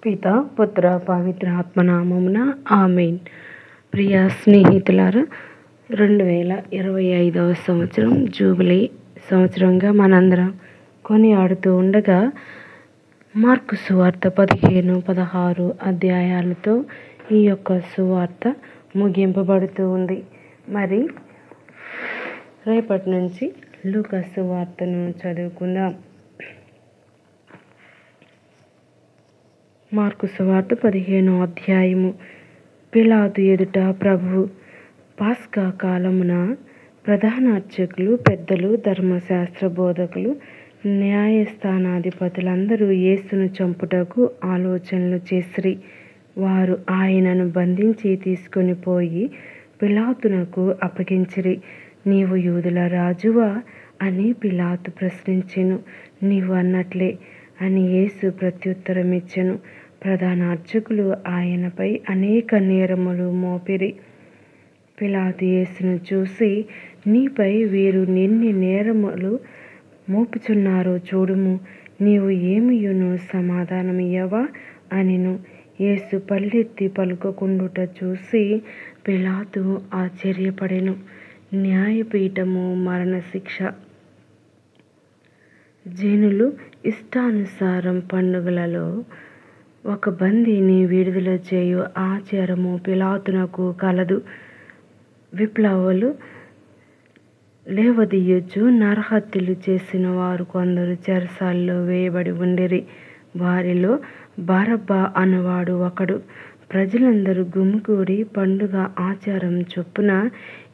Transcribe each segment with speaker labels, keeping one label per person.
Speaker 1: పిత పుత్ర పవిత్ర ఆత్మనామమున ఆమెన్. ప్రియ స్నేహితులారా, 2025 సంవత్సరం జూబిలీ సంవత్సరంగా మనందరం కొనియాడుతూ ఉండగా మార్కు సువార్త 15-16 అధ్యాయాలతో ఈ యొక్క సువార్త ముగింపబడుతూ ఉంది. మరి రేపటి నుంచి లూకా సువార్తను చదువుకుందాం. మార్కు సువార్త 15వ అధ్యాయము. పిలాతు ఎదుట ప్రభువు. పాస్కా కాలమున ప్రధాన అర్చకులు, పెద్దలు, ధర్మశాస్త్ర బోధకులు, న్యాయస్థానాధిపతులందరూ యేసును చంపుటకు ఆలోచనలు చేసిరి. వారు ఆయనను బంధించి తీసుకొని పోయి పిలాతునకు అప్పగించిరి. నీవు యూదుల రాజువా అని పిలాతు ప్రశ్నించెను. నీవు అన్నట్లే అని యేసు ప్రత్యుత్తరమిచ్చెను. ప్రధాన అర్చకులు ఆయనపై అనేక నేరములు మోపిరి. పిలాతు యేసును చూసి, నీపై వీరు ఎన్ని నేరములు మోపుచున్నారో చూడుము, నీవు ఏమియును సమాధానమియ్యవా అనెను. యేసు పల్లెత్తి పలుకకుండుట చూసి పిలాతు ఆశ్చర్యపడెను. న్యాయపీఠము మరణశిక్ష. జనులు ఇష్టానుసారం పండుగలలో ఒక బందీని విడుదల చేయు ఆచారము పిలాతునకు కలదు. విప్లవులు లేవదీయుచు నరహత్యలు చేసిన వారు కొందరు చెరసాలలో వేయబడి ఉండిరి. వారిలో బరబ్బా అనువాడు ఒకడు. ప్రజలందరూ గుమికూడి పండుగ ఆచారం చొప్పున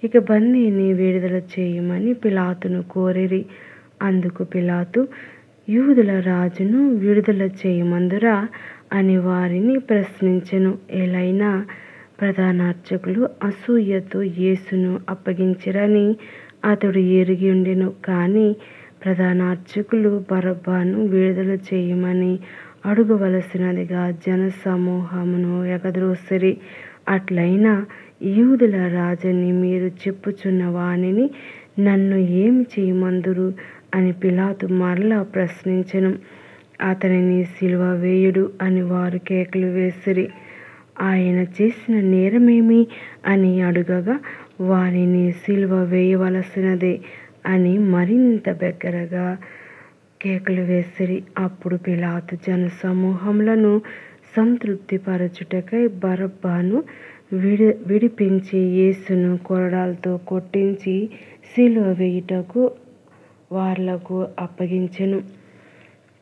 Speaker 1: ఇక బందీని విడుదల చేయమని పిలాతును కోరిరి. అందుకు పిలాతు, యూదుల రాజును విడుదల చేయమందురా అని వారిని ప్రశ్నించెను. ఎలైనా ప్రధాన అర్చకులు అసూయతో యేసును అప్పగించిరని అతడు ఎరిగి ఉండెను. కానీ ప్రధాన అర్చకులు బరబ్బను విడుదల చేయమని అడుగవలసినదిగా జనసమూహమును ఎగద్రోసిరి. అట్లైనా యూదుల రాజని మీరు చెప్పుచున్న వానిని నన్ను ఏమి చేయమందురు అని పిలాతు మరలా ప్రశ్నించెను. అతనిని సిలువ వేయుడు అని వారు కేకలు వేసిరి. ఆయన చేసిన నేరమేమి అని అడుగగా, వానిని సిలువ వేయవలసినదే అని మరింత బిగ్గరగా కేకలు వేసిరి. అప్పుడు పిలాతు జనసమూహములను సంతృప్తిపరచుటకై బరబ్బను విడిపించి యేసును కొరడాలతో కొట్టించి సిలువ వేయుటకు వార్లకు అప్పగించెను.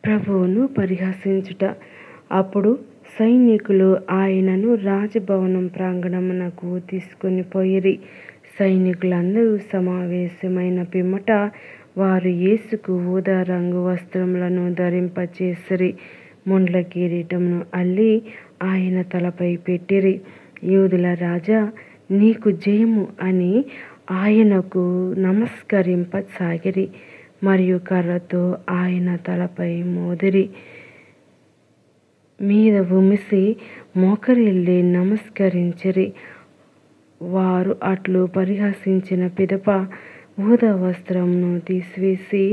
Speaker 1: ప్రభువును పరిహసించుట. అప్పుడు సైనికులు ఆయనను రాజభవనం ప్రాంగణమునకు తీసుకొని పోయిరి. సైనికులందరూ సమావేశమైన పిమ్మట వారు యేసుకు ఊదా రంగు వస్త్రములను ధరింపచేసిరి. ముండ్ల కిరీటమును అల్లి ఆయన తలపై పెట్టిరి. యూదుల రాజా, నీకు జయము అని ఆయనకు నమస్కరింపసాగిరి. మరియు కర్రతో ఆయన తలపై మోదిరి. మీద ఉమిసి మోకరిల్లి నమస్కరించిరి. వారు అట్లు పరిహసించిన పిదప ఊదా వస్త్రమును తీసివేసి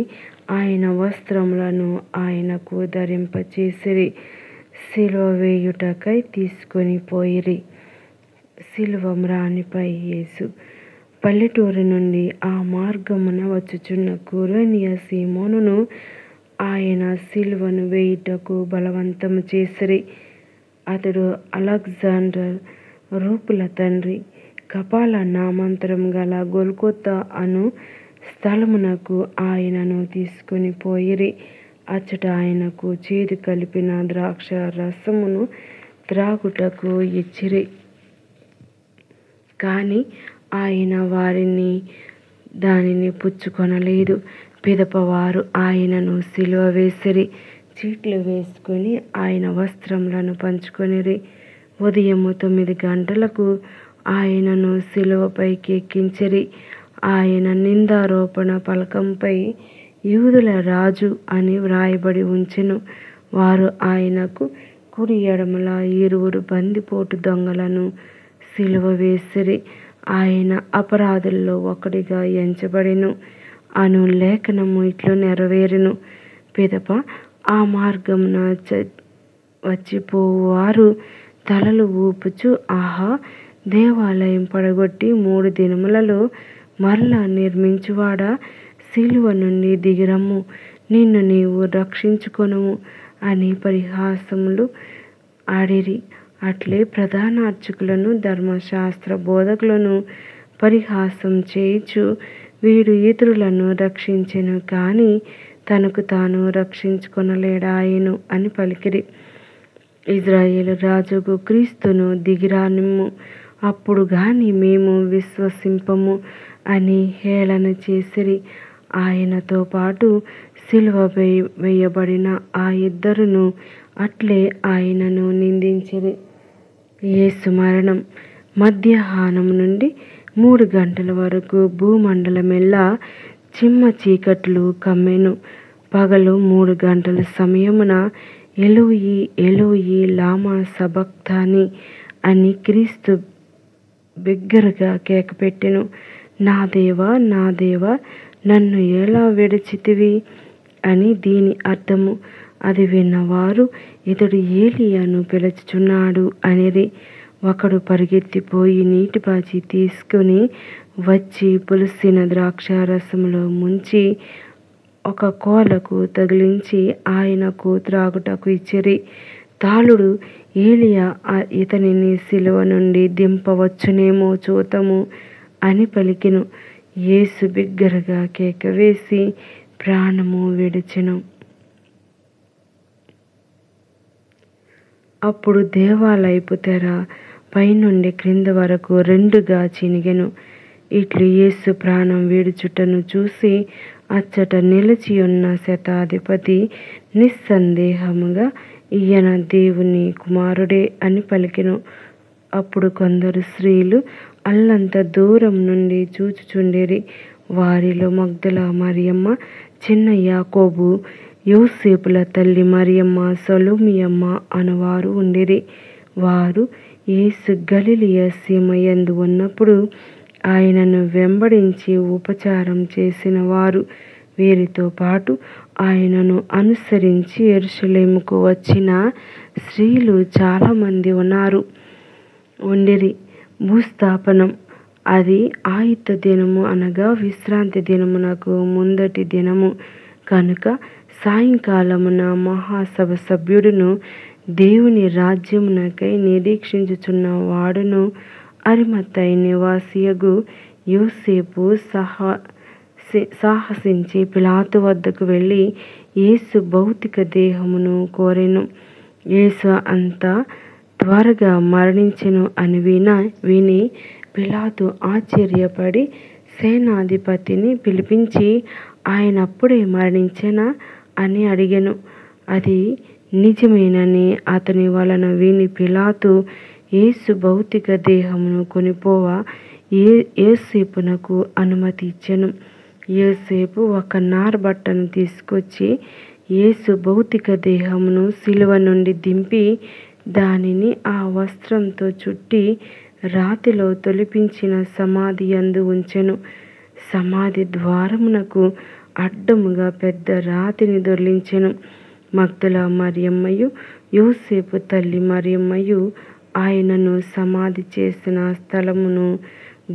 Speaker 1: ఆయన వస్త్రములను ఆయనకు ధరింపచేసిరి. సిలువ వేయుటకై తీసుకొని పోయిరి. సిలువ మ్రానిపై యేసు. పల్లెటూరి నుండి ఆ మార్గమున వచ్చుచున్న కురేనియ సీమోనును ఆయన సిలువను వేయుటకు బలవంతము చేసిరి. అతడు అలెగ్జాండర్ రూపుల తండ్రి. కపాల నామాంతరం గల గొల్గొతా అను స్థలమునకు ఆయనను తీసుకొని పోయిరి. అచ్చట ఆయనకు చేదు కలిపిన ద్రాక్ష రసమును త్రాగుటకు ఇచ్చిరి. కానీ ఆయన వారిని దానిని పుచ్చుకొనలేదు. పిదప వారు ఆయనను సిలువ వేసిరి. చీట్లు వేసుకొని ఆయన వస్త్రములను పంచుకొనిరి. ఉదయము 9 గంటలకు ఆయనను సిలువపైకి ఎక్కించిరి. ఆయన నిందారోపణ పలకంపై యూదుల రాజు అని వ్రాయబడి ఉంచెను. వారు ఆయనకు కుడి ఎడమల 2 బందిపోటు దొంగలను సిలువ వేసిరి. ఆయన అపరాధుల్లో ఒకడిగా ఎంచబడెను అను లేఖనము ఇట్లు నెరవేరెను. పిదప ఆ మార్గమున వచ్చిపోవారు తలలు ఊపుచు, ఆహా, దేవాలయం పడగొట్టి 3 దినములలో మరలా నిర్మించువాడా, సిలువ నుండి దిగిరమ్ము, నిన్ను నీవు రక్షించుకొనుము అని పరిహాసములు ఆడిరి. అట్లే ప్రధాన అర్చకులను ధర్మశాస్త్ర బోధకులను పరిహాసం చేయుచు, వీడు ఇతరులను రక్షించెను కానీ తనకు తాను రక్షించుకొనలేడాయెను అని పలికిరి. ఇజ్రాయేలు రాజుకు క్రీస్తును దిగిరానిమ్ము, అప్పుడు గాని మేము విశ్వసింపము అని హేళన చేసిరి. ఆయనతో పాటు సిలువ వేయబడిన ఆ ఇద్దరును అట్లే ఆయనను నిందించిరి. యేసు మరణం. మధ్యాహ్నం నుండి 3 గంటల వరకు భూమండలమెల్లా చిమ్మ చీకట్లు కమ్మెను. పగలు 3 గంటల సమయమున ఎలోయి ఎలోయి లామా సబక్తాని అని క్రీస్తు బిగ్గరగా కేకపెట్టెను. నా దేవా, నా దేవా, నన్ను ఎలా విడిచితివి అని దీని అర్థము. అది విన్నవారు, ఇతడు ఏలియాను పిలుచుచున్నాడు అనిరి. ఒకడు పరిగెత్తిపోయి నీటిపాచి తీసుకుని వచ్చి పులిసిన ద్రాక్షారసంలో ముంచి ఒక కోలకు తగిలించి ఆయనకు త్రాగుటకు ఇచ్చిరి. తాళుడు, ఏలియా ఇతనిని సిలువ నుండి దింపవచ్చునేమో చూతము అని పలికెను. యేసు బిగ్గరగా కేకవేసి ప్రాణము విడిచెను. అప్పుడు దేవాలయపు తెర పైనుండి క్రింద వరకు 2గా చినిగెను. ఇట్లు యేసు ప్రాణం విడుచుటను చూసి అచ్చట నిలిచియున్న శతాధిపతి నిస్సందేహముగా ఈయన దేవుని కుమారుడే అని పలికెను. అప్పుడు కొందరు స్త్రీలు అల్లంత దూరం నుండి చూచుచుండిరి. వారిలో మగ్దల మరియమ్మ, చిన్న యాకోబు, యోసేపుల తల్లి మరియమ్మ, సలోమియమ్మ అనువారు ఉండిరి. వారు యేసు గలిలయ సీమ యందు ఉన్నప్పుడు ఆయనను వెంబడించి ఉపచారం చేసిన వారు. వీరితో పాటు ఆయనను అనుసరించి యెరూషలేముకు వచ్చిన స్త్రీలు చాలామంది ఉండిరి. భూస్థాపనం. అది ఆయిత దినము అనగా విశ్రాంతి దినమునకు ముందటి దినము కనుక సాయంకాలమున మహాసభ సభ్యుడును దేవుని రాజ్యమునకై నిరీక్షించుచున్న వాడును అరిమతయి నివాసియగు యోసేపు సాహసించి పిలాతు వద్దకు వెళ్ళి యేసు భౌతిక దేహమును కోరెను. యేసు అంత త్వరగా మరణించెను అని విని పిలాతు ఆశ్చర్యపడి సేనాధిపతిని పిలిపించి, ఆయన అప్పుడే మరణించెనా అని అడిగెను. అది నిజమేనని అతని వలన విని పిలాతు యేసు భౌతిక దేహమును కొనిపోవా యోసేపునకు అనుమతి ఇచ్చెను. యోసేపు ఒక నారబట్టను తీసుకొచ్చి యేసు భౌతిక దేహమును సిలువ నుండి దింపి దానిని ఆ వస్త్రంతో చుట్టి రాతిలో తొలిపించిన సమాధి యందు ఉంచెను. సమాధి ద్వారమునకు అడ్డముగా పెద్ద రాతిని దొర్లించెను. మగ్దల మరియమ్మయు, యోసేపు తల్లి మరియమ్మయు ఆయనను సమాధి చేసిన స్థలమును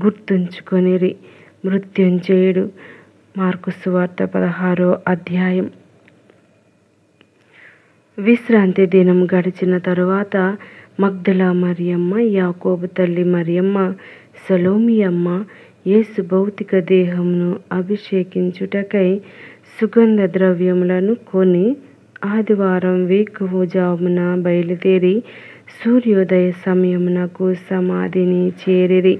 Speaker 1: గుర్తుంచుకొనిరి. మృత్యుంజయుడు. మార్కు సువార్త 16వ అధ్యాయం. విశ్రాంతి దినం గడిచిన తరువాత మగ్దల మరియమ్మ, యాకోబు తల్లి మరియమ్మ, సలోమియమ్మ యేసు భౌతిక దేహమును అభిషేకించుటకై సుగంధ ద్రవ్యములను కొని ఆదివారం వేకువజామున బయలుదేరి సూర్యోదయ సమయమునకు సమాధిని చేరిరి.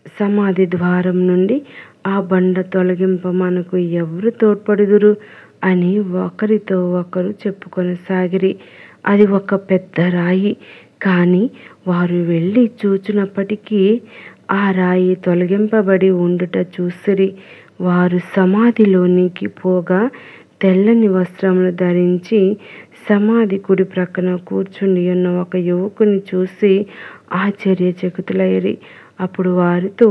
Speaker 1: సమాధి ద్వారం నుండి ఆ బండ తొలగింప మనకు ఎవరు తోడ్పడుదురు అని ఒకరితో ఒకరు చెప్పుకొనసాగిరి. అది ఒక పెద్ద రాయి. కానీ వారు వెళ్ళి చూచినప్పటికీ ఆ రాయి తొలగింపబడి ఉండుట చూసిరి. వారు సమాధిలోనికి పోగా తెల్లని వస్త్రములు ధరించి సమాధి కుడి ప్రక్కన కూర్చుండి ఉన్న ఒక యువకుని చూసి ఆశ్చర్యచకితులైరి. అప్పుడు వారితో,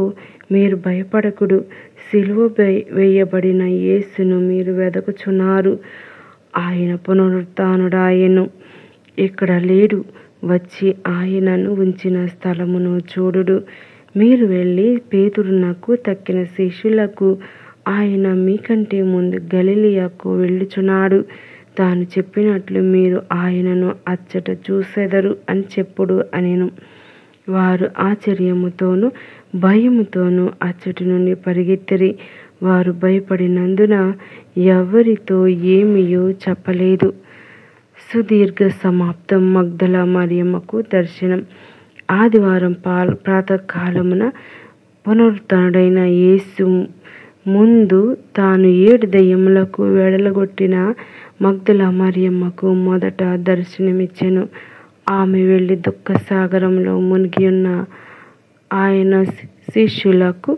Speaker 1: మీరు భయపడకుడు, సిలువ వేయబడిన యేసును మీరు వెదకుచున్నారు. ఆయన పునరుత్థానుడాయెను. ఇక్కడ లేడు, వచ్చి ఆయనను ఉంచిన స్థలమును చూడుడు. మీరు వెళ్ళి పేతురునకు తక్కిన శిష్యులకు, ఆయన మీకంటే ముందు గలిలయకు వెళ్ళుచున్నాడు, తాను చెప్పినట్లు మీరు ఆయనను అచ్చట చూసెదరు అని చెప్పుడు అనెను. వారు ఆశ్చర్యముతోనూ భయముతోనూ అచ్చటి నుండి పరిగెత్తిరి. వారు భయపడినందున ఎవరితో ఏమీయూ చెప్పలేదు. సుదీర్ఘ సమాప్తం. మగ్దల మరియమ్మకు దర్శనం. ఆదివారం ప్రాతకాలమున పునరుత్థానుడైన యేసు ముందు తాను 7 దెయ్యములకు వెడలగొట్టిన మగ్దల మరియమ్మకు మొదట దర్శనమిచ్చెను. ఆమె వెళ్ళి దుఃఖసాగరంలో మునిగియున్న ఆయన శిష్యులకు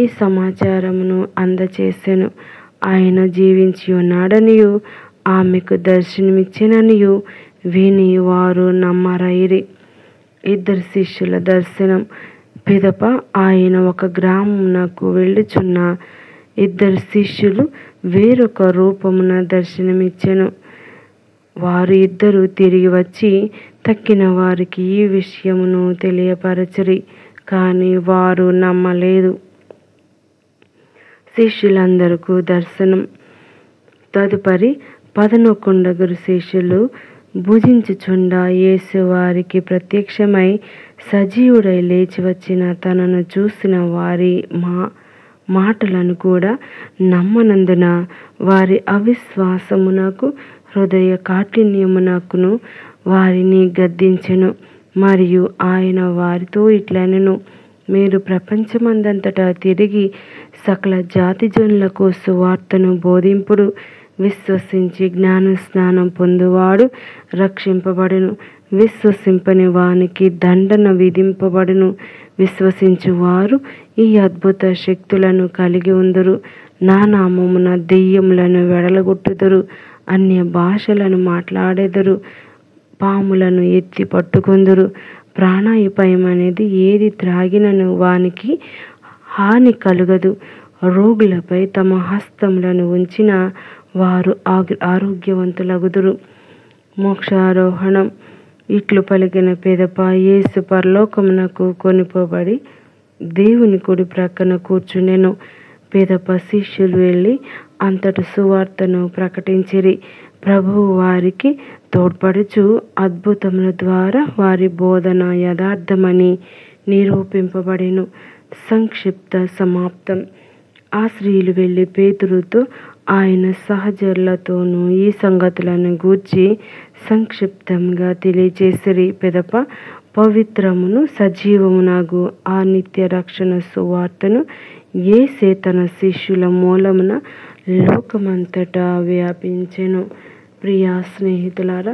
Speaker 1: ఈ సమాచారమును అందచేసెను. ఆయన జీవించి ఉన్నాడనియు ఆమెకు దర్శనమిచ్చెననియు విని వారు నమ్మరైరి. 2 శిష్యుల దర్శనం. పిదప ఆయన ఒక గ్రామమునకు వెళ్ళుచున్న 2 శిష్యులు వేరొక రూపమున దర్శనమిచ్చెను. వారు 2 తిరిగి వచ్చి తక్కిన వారికి ఈ విషయమును తెలియపరచిరి, కానీ వారు నమ్మలేదు. శిష్యులందరకు దర్శనం. తదుపరి 11 శిష్యులు భుజించుచుండా యేసు వారికి ప్రత్యక్షమై సజీవుడై లేచి వచ్చిన తనను చూసిన వారి మాటలను కూడా నమ్మనందున వారి అవిశ్వాసమునకు హృదయ కాఠిన్యమునకును వారిని గద్దించెను. మరియు ఆయన వారితో ఇట్లనెను, మీరు ప్రపంచమందంతటా తిరిగి సకల జాతి జనులకు సువార్తను బోధింపుడు. విశ్వసించి జ్ఞానస్నానం పొందువాడు రక్షింపబడును, విశ్వసింపని వానికి దండన విధింపబడును. విశ్వసించువారు ఈ అద్భుత శక్తులను కలిగి ఉందురు. నా నామమున దెయ్యములను వెడలగొట్టుదురు, అన్య భాషలను మాట్లాడెదరు, పాములను ఎత్తి పట్టుకొందురు. ప్రాణాపాయమనేది ఏది త్రాగినను వానికి హాని కలుగదు. రోగులపై తమ హస్తములను ఉంచిన వారు ఆరోగ్యవంతులగుదురు. మోక్షారోహణం. ఇట్లు పలికిన పిదప యేసు పరలోకమునకు కొనిపోబడి దేవుని కుడి ప్రక్కన కూర్చునెను. పిదప శిష్యులు వెళ్ళి అంతట సువార్తను ప్రకటించిరి. ప్రభువు వారికి తోడ్పడుచు అద్భుతముల ద్వారా వారి బోధన యథార్థమని నిరూపింపబడెను. సంక్షిప్త సమాప్తం. ఆ స్త్రీలు వెళ్ళి పేతురుతో ఆయన సహచరులతోనూ ఈ సంగతులను గూర్చి సంక్షిప్తంగా తెలియచేసిరి. పిదప పవిత్రమును సజీవమునగు ఆ నిత్య రక్షణ సువార్తను యేసే తన శిష్యుల మూలమున లోకమంతటా వ్యాపించెను. ప్రియా స్నేహితులారా,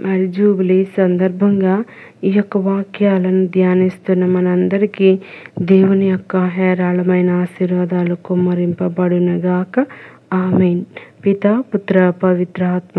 Speaker 1: మరి జూబిలీ సందర్భంగా ఈ యొక్క వాక్యాలను ధ్యానిస్తున్న మనందరికీ దేవుని యొక్క హేరాళమైన ఆశీర్వాదాలు కుమ్మరింపబడునుగాక. ఆమేన్. పితా, పుత్ర, పవిత్ర ఆత్మ